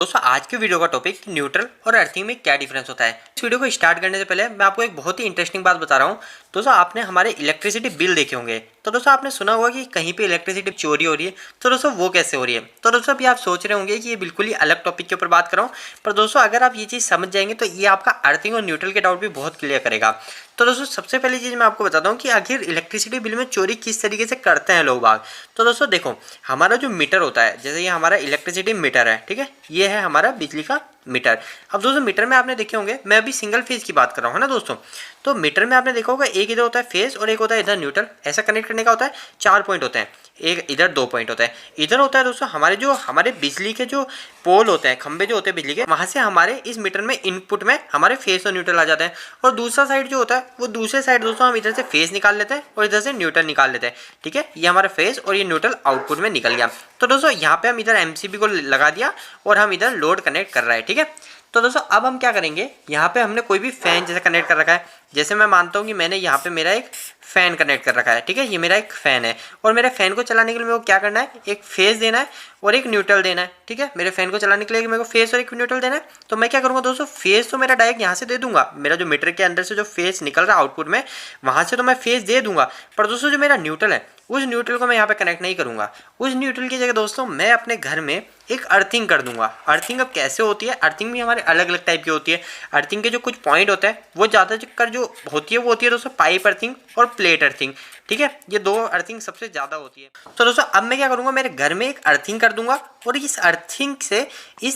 दोस्तों आज की वीडियो का टॉपिक न्यूट्रल और अर्थिंग में क्या डिफरेंस होता है। इस वीडियो को स्टार्ट करने से पहले मैं आपको एक बहुत ही इंटरेस्टिंग बात बता रहा हूँ। दोस्तों आपने हमारे इलेक्ट्रिसिटी बिल देखे होंगे, तो दोस्तों आपने सुना होगा कि कहीं पे इलेक्ट्रिसिटी चोरी हो रही है। तो दोस्तों वो कैसे हो रही है। तो दोस्तों अभी आप सोच रहे होंगे कि ये बिल्कुल ही अलग टॉपिक के ऊपर बात कर रहा हूँ, पर दोस्तों अगर आप ये चीज़ समझ जाएंगे तो ये आपका अर्थिंग और न्यूट्रल के डाउट भी बहुत क्लियर करेगा। तो दोस्तों सबसे पहली चीज़ मैं आपको बताता हूँ कि आखिर इलेक्ट्रिसिटी बिल में चोरी किस तरीके से करते हैं लोग बाग। तो दोस्तों देखो, हमारा जो मीटर होता है, जैसे ये हमारा इलेक्ट्रिसिटी मीटर है, ठीक है, ये है हमारा बिजली का मीटर। अब दोस्तों मीटर में आपने देखे होंगे, मैं अभी सिंगल फेज की बात कर रहा हूँ ना दोस्तों। तो मीटर में आपने देखा होगा एक इधर होता है फेज और एक होता है इधर न्यूट्रल। ऐसा कनेक्ट करने का होता है 4 पॉइंट होते हैं, एक इधर 2 पॉइंट होता है। इधर होता है दोस्तों हमारे बिजली के जो पोल होते हैं, खंबे जो होते हैं बिजली के, वहां से हमारे इस मीटर में इनपुट में हमारे फेज और न्यूट्रल आ जाते हैं। और दूसरा साइड जो होता है वो दूसरे साइड दोस्तों हम इधर से फेज निकाल लेते हैं और इधर से न्यूट्रल निकाल लेते हैं, ठीक है। ये हमारा फेज और ये न्यूट्रल आउटपुट में निकल गया। तो दोस्तों यहाँ पे हम इधर एमसीबी को लगा दिया और हम इधर लोड कनेक्ट कर रहे हैं, ठीक है। तो दोस्तों अब हम क्या करेंगे, यहाँ पे हमने कोई भी फैन जैसे कनेक्ट कर रखा है। जैसे मैं मानता हूँ कि मैंने यहाँ पे मेरा एक फैन कनेक्ट कर रखा है, ठीक है, ये मेरा एक फैन है। और मेरे फैन को चलाने के लिए मेरे को क्या करना है, एक फेज देना है और एक न्यूट्रल देना है, ठीक है। मेरे फैन को चलाने के लिए मेरे को फेज और एक न्यूट्रल देना है। तो मैं क्या करूँगा दोस्तों, फेज तो मेरा डायरेक्ट यहाँ से दे दूंगा, मेरा जो मीटर के अंदर से जो फेज निकल रहा है आउटपुट में, वहाँ से तो मैं फेज दे दूंगा। पर दोस्तों जो मेरा न्यूट्रल है, उस न्यूट्रल को मैं यहाँ पे कनेक्ट नहीं करूँगा। उस न्यूट्रल की जगह दोस्तों मैं अपने घर में एक अर्थिंग कर दूंगा। अर्थिंग अब कैसे होती है, अर्थिंग भी हमारे अलग अलग टाइप की होती है। अर्थिंग के जो कुछ पॉइंट होते हैं वो ज़्यादातर जो होती है वो होती है दोस्तों पाइप अर्थिंग और प्लेट अर्थिंग, ठीक है। ये दो अर्थिंग सबसे ज़्यादा होती है। तो दोस्तों अब मैं क्या करूँगा, मेरे घर में एक अर्थिंग कर दूंगा और इस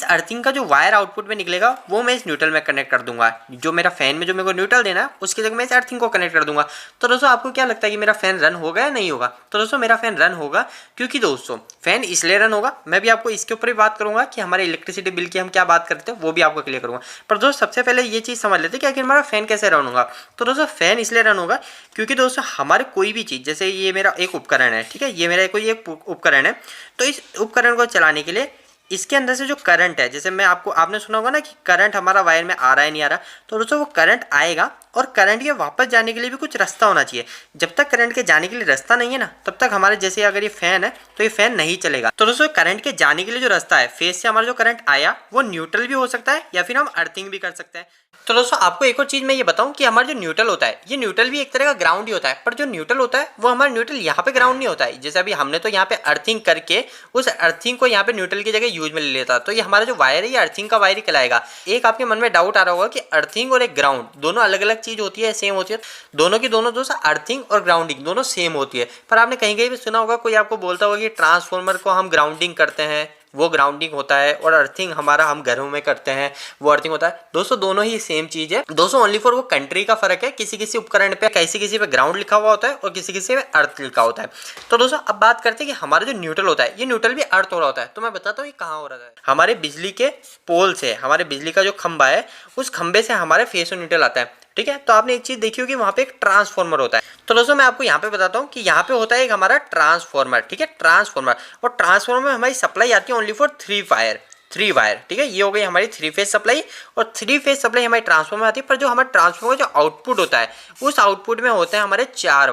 अर्थिंग का जो वायर आउटपुट में निकलेगा वो मैं इस न्यूट्रल में कनेक्ट कर दूंगा। जो मेरा फैन में जो मेरे को न्यूट्रल देना है उसकी जगह मैं इस अर्थिंग को कनेक्ट कर दूंगा। तो दोस्तों आपको क्या लगता है कि मेरा फैन रन होगा या नहीं होगा। तो दोस्तों मेरा फैन रन होगा, क्योंकि दोस्तों फैन इसलिए रन होगा, मैं भी आपको इसके ऊपर ही बात करूंगा कि हमारे इलेक्ट्रिसिटी बिल की हम क्या बात करते हैं वो भी आपको क्लियर करूंगा। पर दोस्तों सबसे पहले ये चीज़ समझ लेते हैं कि आखिर हमारा फैन कैसे रन होगा। तो दोस्तों फैन इसलिए रन होगा क्योंकि दोस्तों हमारे कोई भी चीज़, जैसे ये मेरा एक उपकरण है, ठीक है, ये मेरा कोई एक उपकरण है, तो इस उपकरण को चलाने के लिए इसके अंदर से जो करंट है, जैसे आपने सुना होगा ना कि करंट हमारा वायर में आ रहा है नहीं आ रहा। तो दोस्तों वो करंट आएगा और करंट के वापस जाने के लिए भी कुछ रास्ता होना चाहिए। जब तक करंट के जाने के लिए रास्ता नहीं है ना, तब तक हमारे जैसे अगर ये फैन है तो ये फैन नहीं चलेगा। तो दोस्तों करंट के जाने के लिए जो रास्ता है, फेज से हमारा जो करंट आया वो न्यूट्रल भी हो सकता है या फिर हम अर्थिंग भी कर सकते हैं। तो दोस्तों आपको एक और चीज़ मैं ये बताऊं कि हमारा जो न्यूट्रल होता है, ये न्यूट्रल भी एक तरह का ग्राउंड ही होता है। पर जो न्यूट्रल होता है वो हमारा न्यूट्रल यहाँ पे ग्राउंड नहीं होता है। जैसे अभी हमने तो यहाँ पे अर्थिंग करके उस अर्थिंग को यहाँ पे न्यूट्रल की जगह यूज में ले लेता, तो ये हमारा जो वायर है ये अर्थिंग का वायर ही कहलाएगा। एक आपके मन में डाउट आ रहा होगा कि अर्थिंग और एक ग्राउंड दोनों अलग अलग चीज होती है, सेम होती है। दोनों की दोनों दोस्तों अर्थिंग और ग्राउंडिंग दोनों सेम होती है। पर आपने कहीं कहीं भी सुना होगा, कोई आपको बोलता होगा कि ट्रांसफॉर्मर को हम ग्राउंडिंग करते हैं, वो ग्राउंडिंग होता है, और अर्थिंग हमारा हम घरों में करते हैं वो अर्थिंग होता है। दोस्तों दोनों ही सेम चीज है दोस्तों, ओनली फॉर वो कंट्री का फर्क है। किसी किसी उपकरण पे किसी पे ग्राउंड लिखा हुआ होता है और किसी पे अर्थ लिखा होता है। तो दोस्तों अब बात करते हैं कि हमारा जो न्यूट्रल होता है, ये न्यूट्रल भी अर्थ हो रहा होता है। तो मैं बताता हूँ ये कहाँ हो रहा है। हमारे बिजली के पोल से, हमारे बिजली का जो खंबा है, उस खंबे से हमारे फेस और न्यूट्रल आता है, ठीक है। तो आपने एक चीज देखी होगी, वहां पे एक ट्रांसफॉर्मर होता है। तो दोस्तों मैं आपको यहाँ पे बताता हूँ कि यहाँ पे होता है एक हमारा ट्रांसफॉर्मर, ठीक है, ट्रांसफॉर्मर। और ट्रांसफॉर्मर में हमारी सप्लाई आती है ओनली फॉर 3 वायर, ठीक है। ये हो गई हमारी 3 फेज सप्लाई, और 3 फेज सप्लाई हमारी ट्रांसफॉर्मर में आती है। पर जो हमारे ट्रांसफॉर्मर का जो आउटपुट होता है, उस आउटपुट में होते हैं हमारे 4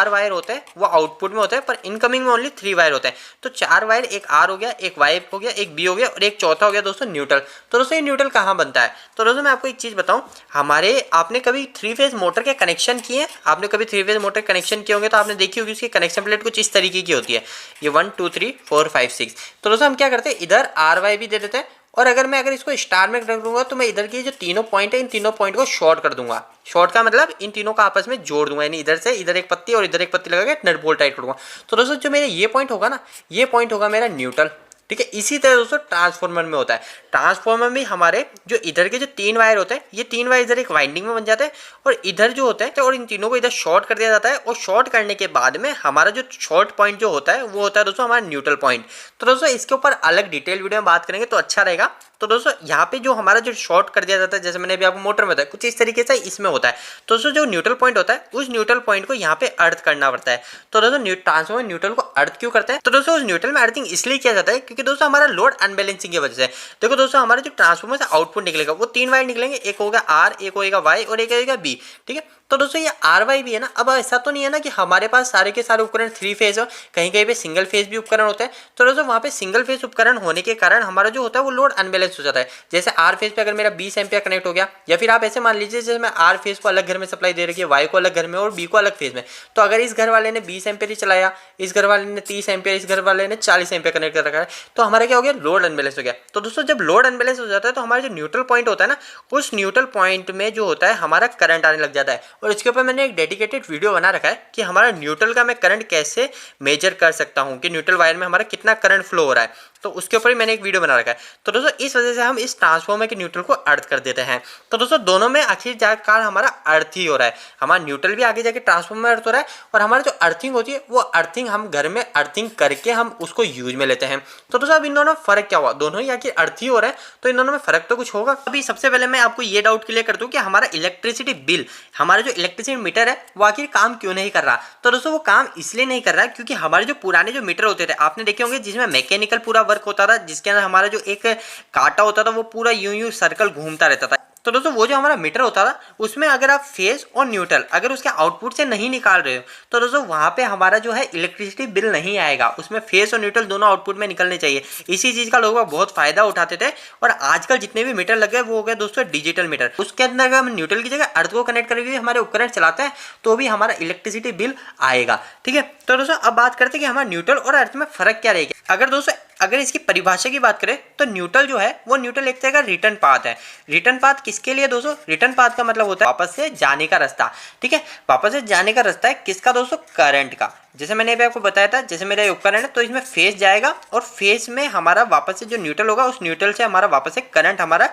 वायर होते हैं, वो आउटपुट में होते हैं। पर इनकमिंग में ओनली 3 वायर होते हैं। तो 4 वायर, एक आर हो गया, एक वाई हो गया, एक बी हो गया, और एक चौथा हो गया दोस्तों न्यूट्रल। तो दोस्तों ये न्यूट्रल कहाँ बनता है। तो दोस्तों मैं आपको एक चीज बताऊं, आपने कभी 3 फेज मोटर के कनेक्शन किए, आपने कभी 3 फेज मोटर कनेक्शन किए होंगे तो आपने देखी होगी उसकी कनेक्शन प्लेट कुछ इस तरीके की होती है, ये 1 2 3 4 5 6। तो दोस्तों हम क्या करते हैं, इधर आर वाई भी दे देते हैं, और अगर इसको स्टार में रख दूंगा तो मैं इधर की जो तीनों पॉइंट है, इन तीनों पॉइंट को शॉर्ट कर दूंगा। शॉर्ट का मतलब इन तीनों का आपस में जोड़ दूंगा, यानी इधर से इधर एक पत्ती और इधर एक पत्ती लगा के नट बोल्ट टाइट करूंगा। तो दोस्तों जो मेरा ये पॉइंट होगा ना, ये पॉइंट होगा मेरा न्यूट्रल, ठीक है। इसी तरह दोस्तों ट्रांसफॉर्मर में होता है। ट्रांसफॉर्मर में हमारे जो इधर के जो 3 वायर होते हैं, ये 3 वायर इधर एक वाइंडिंग में बन जाते हैं, और इधर जो होते हैं, और इन तीनों को इधर शॉर्ट कर दिया जाता है। और शॉर्ट करने के बाद में हमारा जो शॉर्ट पॉइंट जो होता है वो होता है दोस्तों हमारा न्यूट्रल पॉइंट। तो दोस्तों इसके ऊपर अलग डिटेल वीडियो में बात करेंगे तो अच्छा रहेगा। तो दोस्तों यहाँ पे जो हमारा जो शॉर्ट कर दिया जाता है, जैसे मैंने अभी आपको मोटर में बताया, कुछ इस तरीके से इसमें होता है। तो दोस्तों जो न्यूट्रल पॉइंट होता है, उस न्यूट्रल पॉइंट को यहाँ पे अर्थ करना पड़ता है। तो दोस्तों ट्रांसफॉर्मर न्यूट्रल को अर्थ क्यों करते हैं। तो दोस्तों उस न्यूट्रल में अर्थिंग इसलिए किया जाता है क्योंकि दोस्तों हमारा लोड अनबैलेंसिंग की वजह से। देखो दोस्तों हमारे जो ट्रांसफॉर्मर से आउटपुट निकलेगा वो 3 वायर निकलेंगे, एक होगा आर, एक होगा वाई और एक होगा बी, ठीक है। तो दोस्तों ये RY भी है ना, अब ऐसा तो नहीं है ना कि हमारे पास सारे के सारे उपकरण 3 फेज हो, कहीं कहीं पे सिंगल फेज भी उपकरण होते हैं। तो दोस्तों वहाँ पे सिंगल फेज उपकरण होने के कारण हमारा जो होता है वो लोड अनबैलेंस हो जाता है। जैसे R फेज पे अगर मेरा 20 एम्पियर कनेक्ट हो गया, या फिर आप ऐसे मान लीजिए जैसे मैं R फेज को अलग घर में सप्लाई दे रखी है, Y को अलग घर में और B को अलग फेज में, तो अगर इस घर वाले ने 20 एम्पियर ही चलाया, इस घर वाले ने 30 एम्पियर, इस घर वाले ने 40 एम्पियर कनेक्ट कर रखा है, तो हमारा क्या हो गया, लोड अनबैलेंस हो गया। तो दोस्तों जब लोड अनबैलेंस हो जाता है तो हमारा जो न्यूट्रल पॉइंट होता है ना, उस न्यूट्रल पॉइंट में जो होता है हमारा करंट आने लग जाता है। और इसके ऊपर मैंने एक डेडिकेटेड वीडियो बना रखा है कि हमारा न्यूट्रल का मैं करंट कैसे मेजर कर सकता हूँ, कि न्यूट्रल वायर में हमारा कितना करंट फ्लो हो रहा है, तो उसके ऊपर ही मैंने एक वीडियो बना रखा है। तो दोस्तों इस वजह से हम इस ट्रांसफॉर्मर के न्यूट्रल को अर्थ कर देते हैं। तो दोस्तों दोनों में आखिरकार हमारा अर्थ ही हो रहा है, हमारा न्यूट्रल भी आगे जाके ट्रांसफॉर्मर में अर्थ हो रहा है, और हमारा जो अर्थिंग होती है वो अर्थिंग हम घर में अर्थिंग करके हम उसको यूज में लेते हैं। तो दोस्तों अब इन दोनों में फर्क क्या हुआ, दोनों ही आखिर अर्थ ही हो रहा है, तो इन दोनों में फर्क तो कुछ होगा। अभी सबसे पहले मैं आपको ये डाउट क्लियर कर दूं कि हमारा इलेक्ट्रिसिटी बिल, हमारा जो इलेक्ट्रिसिटी मीटर है वो आखिर काम क्यों नहीं कर रहा। तो दोस्तों वो काम इसलिए नहीं कर रहा है क्योंकि हमारे जो पुराने जो मीटर होते थे, आपने देखे होंगे जिसमें मैकेनिकल पूरा वर्क होता था, जिसके अंदर हमारा जो एक कांटा होता था वो पूरा यूं यूं सर्कल घूमता रहता था। तो दोस्तों वो जो हमारा मीटर होता था उसमें अगर आप फेज और न्यूट्रल अगर उसके आउटपुट से नहीं निकाल रहे हो, तो दोस्तों वहां पे हमारा जो है इलेक्ट्रिसिटी बिल नहीं आएगा, उसमें फेज और न्यूट्रल दोनों आउटपुट में निकलने चाहिए। इसी चीज का लोग बहुत फायदा उठाते थे, और आजकल जितने भी मीटर लग गए वो हो गए दोस्तों डिजिटल मीटर। उसके अंदर अगर हम न्यूट्रल की जगह अर्थ को कनेक्ट करके हमारे उपकरण चलाते हैं तो भी हमारा इलेक्ट्रिसिटी बिल आएगा। ठीक है, तो दोस्तों अब बात करते हैं कि हमारा न्यूट्रल और अर्थ में फर्क क्या रहेगा। अगर दोस्तों अगर इसकी परिभाषा की बात करें तो न्यूट्रल जो है वो न्यूट्रल एक तरह का रिटर्न पाथ है। रिटर्न पाथ किसके लिए दोस्तों, रिटर्न पाथ का मतलब होता है वापस से जाने का रास्ता। ठीक है, वापस से जाने का रास्ता है किसका दोस्तों, करंट का। जैसे मैंने अभी आपको बताया था, जैसे मेरा उपकरण है तो इसमें फेज जाएगा और फेज में हमारा वापस से जो न्यूट्रल होगा उस न्यूट्रल से हमारा वापस से करंट हमारा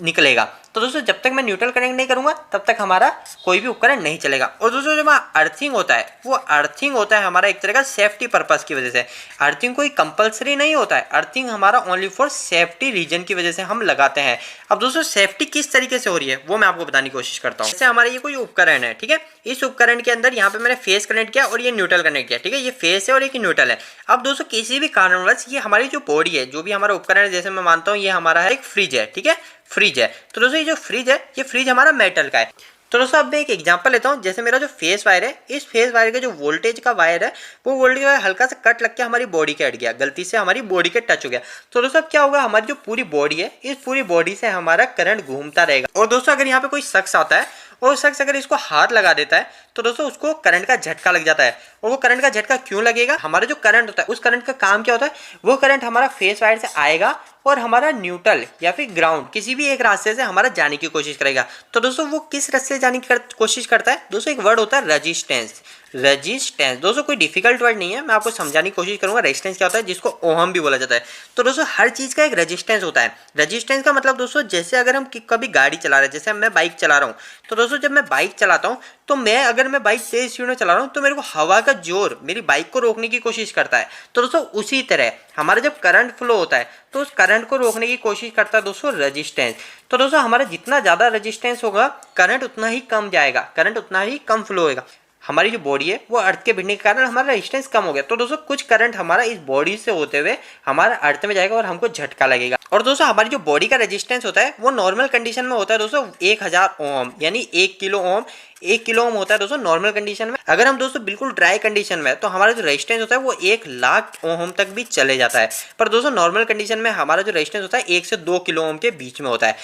निकलेगा। तो दोस्तों जब तक मैं न्यूट्रल कनेक्ट नहीं करूंगा तब तक हमारा कोई भी उपकरण नहीं चलेगा। और दोस्तों जो अर्थिंग होता है वो अर्थिंग होता है हमारा एक तरह का सेफ्टी पर्पस की वजह से। अर्थिंग कोई कंपलसरी नहीं होता है, अर्थिंग हमारा ओनली फॉर सेफ्टी रीजन की वजह से हम लगाते हैं। अब दोस्तों सेफ्टी किस तरीके से हो रही है वो मैं आपको बताने की कोशिश करता हूँ। जैसे हमारा ये कोई उपकरण है, ठीक है, इस उपकरण के अंदर यहाँ पे मैंने फेस कनेक्ट किया और ये न्यूट्रल कनेक्ट किया। ठीक है, ये फेस है और एक न्यूट्रल है। अब दोस्तों किसी भी कारणवश ये हमारी जो बॉडी है, जो भी हमारा उपकरण है, जैसे मैं मानता हूँ ये हमारा है एक फ्रिज है, ठीक है, फ्रिज है। तो दोस्तों ये जो फ्रिज है ये फ्रिज हमारा मेटल का है। तो दोस्तों अब मैं एक एग्जांपल लेता हूँ, जैसे मेरा जो फेस वायर है, इस फेस वायर का जो वोल्टेज का वायर है वो वोल्टेज वायर हल्का सा कट लग के हमारी बॉडी के अट गया, गलती से हमारी बॉडी के टच हो गया। तो दोस्तों अब क्या होगा, हमारी जो पूरी बॉडी है इस पूरी बॉडी से हमारा करंट घूमता रहेगा। और दोस्तों अगर यहाँ पे कोई शख्स आता है और शख्स अगर इसको हाथ लगा देता है तो दोस्तों उसको करंट का झटका लग जाता है। और वो करंट का झटका क्यों लगेगा, हमारा जो करंट होता है उस करंट का काम क्या होता है, वो करंट हमारा फेस वायर से आएगा और हमारा न्यूट्रल या फिर ग्राउंड किसी भी एक रास्ते से हमारा जाने की कोशिश करेगा। तो दोस्तों वो किस रास्ते से जाने की कोशिश करता है, दोस्तों एक वर्ड होता है रेजिस्टेंस। रेजिस्टेंस दोस्तों कोई डिफिकल्ट वर्ड नहीं है, मैं आपको समझाने की कोशिश करूंगा। रेजिस्टेंस क्या होता है, जिसको ओहम भी बोला जाता है। तो दोस्तों हर चीज का एक रेजिस्टेंस होता है। रेजिस्टेंस का मतलब दोस्तों जैसे अगर हम कभी गाड़ी चला रहे हैं, जैसे मैं बाइक चला रहा हूँ, तो दोस्तों जब मैं बाइक चलाता हूँ तो अगर मैं बाइक तेज स्पीड में चला रहा हूँ तो मेरे को हवा का जोर मेरी बाइक को रोकने की कोशिश करता है। तो दोस्तों उसी तरह हमारा जब करंट फ्लो होता है तो उस करंट को रोकने की कोशिश करता है दोस्तों रेजिस्टेंस। तो दोस्तों हमारा जितना ज़्यादा रेजिस्टेंस होगा करंट उतना ही कम जाएगा, करंट उतना ही कम फ्लो होएगा। हमारी जो बॉडी है वो अर्थ के भिड़ने के कारण हमारा रेजिस्टेंस कम हो गया। तो दोस्तों कुछ करंट हमारा इस बॉडी से होते हुए हमारा अर्थ में जाएगा और हमको झटका लगेगा। और दोस्तों हमारी जो बॉडी का रेजिस्टेंस होता है वो नॉर्मल कंडीशन में होता है दोस्तों 1000 ओम, यानी 1 किलो ओम। 1 किलो ओम होता है दोस्तों नॉर्मल कंडीशन में। अगर हम दोस्तों बिल्कुल ड्राई कंडीशन में तो हमारा जो रेजिस्टेंस होता है वो 1 लाख ओम तक भी चले जाता है। पर दोस्तों नॉर्मल कंडीशन में हमारा जो रेजिस्टेंस होता है 1 से 2 किलो ओम के बीच में होता है।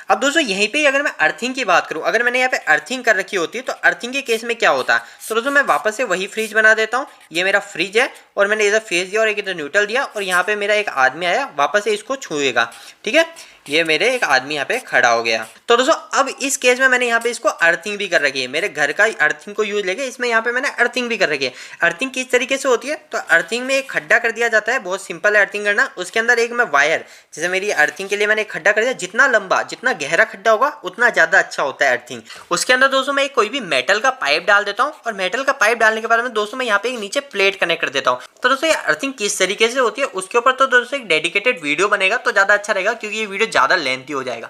अब दोस्तों यहीं पे अगर मैं अर्थिंग की बात करूं, अगर मैंने यहाँ पे अर्थिंग कर रखी होती है तो अर्थिंग के केस में क्या होता है, तो दोस्तों मैं वापस से वही फ्रिज बना देता हूँ। ये मेरा फ्रिज है और मैंने इधर फेस दिया और एक इधर न्यूट्रल दिया और यहाँ पे मेरा एक आदमी आया वापस से इसको छुएगा। ठीक है, ये मेरे एक आदमी यहाँ पे खड़ा हो गया। तो दोस्तों अब इस केस में मैंने यहाँ पे इसको अर्थिंग भी कर रखी है, मेरे घर का अर्थिंग को यूज लेके इसमें यहाँ पे मैंने अर्थिंग भी कर रखी है। अर्थिंग किस तरीके से होती है, तो अर्थिंग में एक खड्डा कर दिया जाता है, बहुत सिंपल है अर्थिंग करना। उसके अंदर एक मैं वायर, जैसे मेरी अर्थिंग के लिए मैंने एक खड्डा कर दिया, जितना लंबा जितना गहरा खड्डा होगा उतना ज्यादा अच्छा होता है अर्थिंग। उसके अंदर दोस्तों मैं कोई भी मेटल का पाइप डाल देता हूँ और मेटल का पाइप डालने के बाद में दोस्तों मैं यहाँ पे एक नीचे प्लेट कनेक्ट कर देता हूँ। तो दोस्तों ये अर्थिंग किस तरीके से होती है उसके ऊपर तो दोस्तों एक डेडिकेटेड वीडियो बनेगा तो ज्यादा अच्छा रहेगा, क्योंकि ये वीडियो ज्यादा लेंथी हो जाएगा।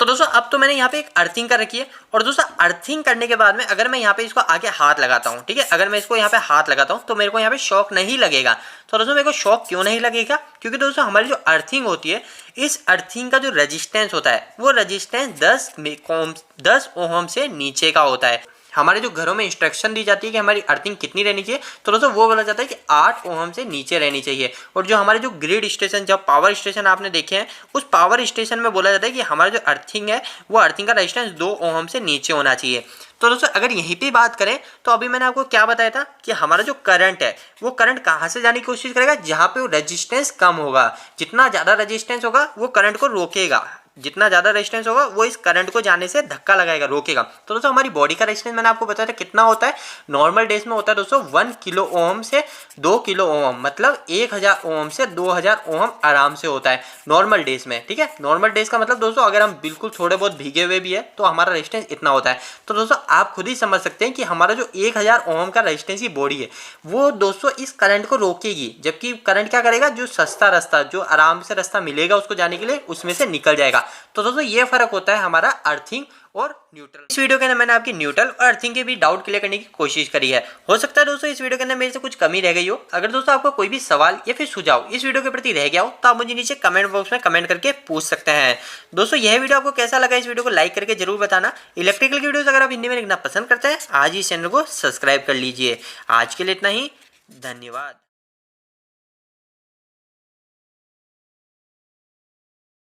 तो दोस्तों अब तो मैंने यहाँ पे एक अर्थिंग कर रखी है और दोस्तों अर्थिंग करने के बाद में अगर मैं यहाँ पे इसको आगे हाथ लगाता हूँ, ठीक है, अगर मैं इसको यहाँ पे हाथ लगाता हूँ तो मेरे को यहाँ पे शॉक नहीं लगेगा। तो दोस्तों मेरे को शॉक क्यों नहीं लगेगा, क्योंकि दोस्तों हमारी जो अर्थिंग होती है इस अर्थिंग का जो रेजिस्टेंस होता है वो रेजिस्टेंस 10 ओम से नीचे का होता है। हमारे जो घरों में इंस्ट्रक्शन दी जाती है कि हमारी अर्थिंग कितनी रहनी चाहिए, तो दोस्तों वो बोला जाता है कि 8 ओहम से नीचे रहनी चाहिए। और जो हमारे जो ग्रिड स्टेशन, जब पावर स्टेशन आपने देखे हैं, उस पावर स्टेशन में बोला जाता है कि हमारा जो अर्थिंग है वो अर्थिंग का रेजिस्टेंस 2 ओहम से नीचे होना चाहिए। तो दोस्तों अगर यहीं पे बात करें तो अभी मैंने आपको क्या बताया था कि हमारा जो करंट है वो करंट कहाँ से जाने की कोशिश करेगा, जहाँ पे वो रेजिस्टेंस कम होगा। जितना ज़्यादा रेजिस्टेंस होगा वो करंट को रोकेगा, जितना ज़्यादा रेजिस्टेंस होगा वो इस करंट को जाने से धक्का लगाएगा, रोकेगा। तो दोस्तों हमारी बॉडी का रेजिस्टेंस मैंने आपको बताया था कितना होता है, नॉर्मल डेज में होता है दोस्तों 1 किलो ओम से 2 किलो ओम, मतलब 1000 ओम से 2000 ओम आराम से होता है नॉर्मल डेज में। ठीक है, नॉर्मल डेज का मतलब दोस्तों अगर हम बिल्कुल थोड़े बहुत भीगे हुए भी है तो हमारा रेजिस्टेंस इतना होता है। तो दोस्तों आप खुद ही समझ सकते हैं कि हमारा जो 1000 ओम का रेजिस्टेंस की बॉडी है वो दोस्तों इस करंट को रोकेगी, जबकि करंट क्या करेगा, जो सस्ता रास्ता, जो आराम से रास्ता मिलेगा उसको जाने के लिए, उसमें से निकल जाएगा। तो दोस्तों ये फर्क होता है हमारा अर्थिंग और न्यूट्रल। इस वीडियो के अंदर मैंने आपकी न्यूट्रल और अर्थिंग के भी डाउट क्लियर करने की कोशिश करी है। हो सकता है दोस्तों इस वीडियो के अंदर मेरे से कुछ कमी रह गई हो। अगर दोस्तों आपको कोई भी सवाल या फिर सुझाव इस वीडियो के प्रति रह गया हो तो आप मुझे नीचे कमेंट बॉक्स में कमेंट करके पूछ सकते हैं। दोस्तों यह वीडियो आपको कैसा लगा, इस वीडियो को लाइक करके जरूर बताना। इलेक्ट्रिकल की वीडियोस अगर आप हिंदी में देखना पसंद करते हैं, आज ही इस चैनल को सब्सक्राइब कर लीजिए। आज के लिए इतना ही, धन्यवाद।